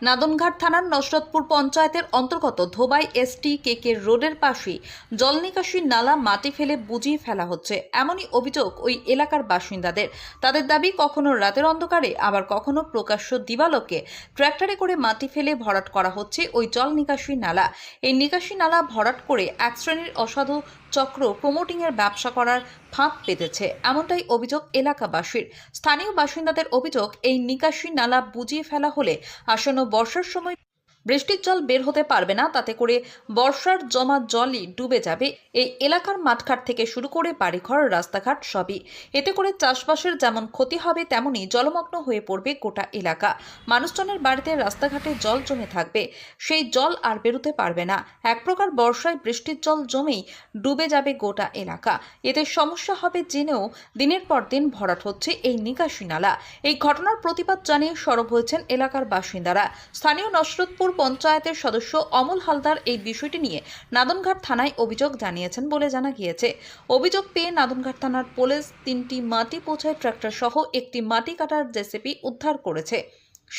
নাদনঘাট থানার নসরতপুর পঞ্চায়েতের অন্তর্গত ধোবাই এসটি কেকে রোডের পাশে জল নিকাশি নালা মাটি ফেলে বুঝিয়ে ফেলা হচ্ছে, এমনই অভিযোগ ওই এলাকার বাসিন্দাদের। তাদের দাবি, কখনো রাতের অন্ধকারে আবার কখনো প্রকাশ্য দিবালোকে ট্র্যাক্টরে করে মাটি ফেলে ভরাট করা হচ্ছে ওই জল নিকাশি নালা। এই নিকাশি নালা ভরাট করে এক শ্রেণীর অসাধু চক্র প্রমোটিংয়ের ব্যবসা করার ফাঁদ পেতেছে, এমনটাই অভিযোগ এলাকাবাসীর। স্থানীয় বাসিন্দাদের অভিযোগ, এই নিকাশি নালা বুঝিয়ে ফেলা হলে আসন্ন বর্ষার সময় বৃষ্টির জল বের হতে পারবে না, তাতে করে বর্ষার জমা জলই ডুবে যাবে এই এলাকার মাঠঘাট থেকে শুরু করে বাড়িঘর, রাস্তাঘাট সবই। এতে করে চাষবাসের যেমন ক্ষতি হবে, তেমনি জলমগ্ন হয়ে পড়বে গোটা এলাকা। মানুষজনের বাড়িতে রাস্তাঘাটে জল জমে থাকবে, সেই জল আর বেরোতে পারবে না। এক প্রকার বর্ষায় বৃষ্টির জল জমেই ডুবে যাবে গোটা এলাকা। এতে সমস্যা হবে জেনেও দিনের পর দিন ভরাট হচ্ছে এই নিকাশি নালা। এই ঘটনার প্রতিবাদ জানিয়ে সরব হয়েছেন এলাকার বাসিন্দারা। স্থানীয় নসরতপুর পঞ্চায়েতের সদস্য অমল হালদার এই বিষয়টি নিয়ে নাদনঘাট থানায় অভিযোগ জানিয়েছেন বলে জানা গিয়েছে। অভিযোগ পেয়ে নাদনঘাট থানার পুলিশ 3টি মাটি বোঝাই ট্রাক্টর সহ একটি মাটি কাটার জেসিপি উদ্ধার করেছে।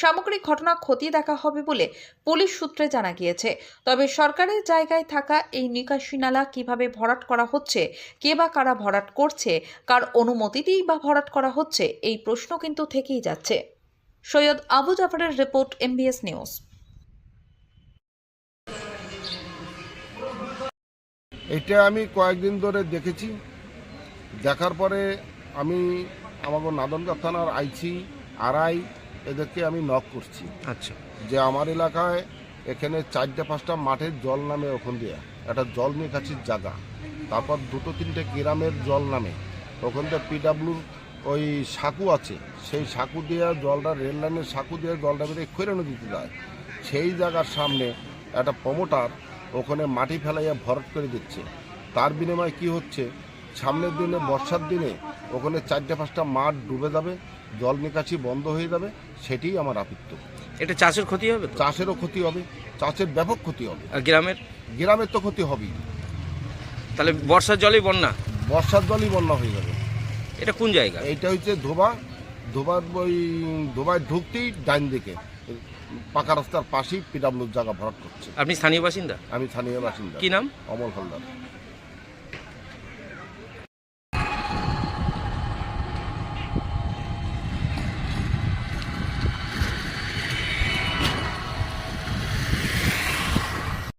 সামগ্রিক ঘটনা খতিয়ে দেখা হবে বলে পুলিশ সূত্রে জানা গিয়েছে। তবে সরকারের জায়গায় থাকা এই নিকাশি নালা কিভাবে ভরাট করা হচ্ছে, কে বা কারা ভরাট করছে, কার অনুমতিতেই বা ভরাট করা হচ্ছে, এই প্রশ্ন কিন্তু থেকেই যাচ্ছে। সৈয়দ আবু জাফরের রিপোর্ট, MBS নিউজ। এটা আমি কয়েকদিন ধরে দেখেছি। দেখার পরে আমি আমাকে নাদনঘাট থানার আইসি আরআই এদেরকে আমি নক করছি। আচ্ছা, যে আমার এলাকায় এখানে 4-5টা মাঠের জল নামে, ওখান দিয়ে একটা জল নিকাশির জায়গা, তারপর 2-3টে গ্রামের জল নামে, ওখান থেকে পিডাব্লিউর ওই সাঁকু আছে, সেই সাঁকু দিয়ে জলটা, রেল লাইনের সাঁকু দিয়ে জলটা বেরিয়ে খৈরা নদীতে যায়। সেই জায়গার সামনে একটা প্রমোটার ওখানে মাটি ফেলাইয়া ভরাট করে দিচ্ছে। তার বিনিময়ে কি হচ্ছে, সামনের দিনে বর্ষার দিনে ওখানে 4-5টা মাঠ ডুবে যাবে, জল নিকাশি বন্ধ হয়ে যাবে। সেটাই আমার আপত্তি। এটা চাষের ক্ষতি হবে তো? চাষেরও ক্ষতি হবে, চাষের ব্যাপক ক্ষতি হবে। আর গ্রামের তো ক্ষতি হবেই। তাহলে বর্ষার জলই বন্যা? বর্ষার জলই বন্যা হয়ে যাবে। এটা কোন জায়গা? এইটা হচ্ছে ধোবার ওই ধোবায় ঢুকতেই ডাইন দিকে পাকা রাস্তার পাশেই পিডাব্লিউর জায়গা ভরাট করছে। আপনি স্থানীয় বাসিন্দা? আমি স্থানীয় বাসিন্দা। কি নাম? অমল হালদার।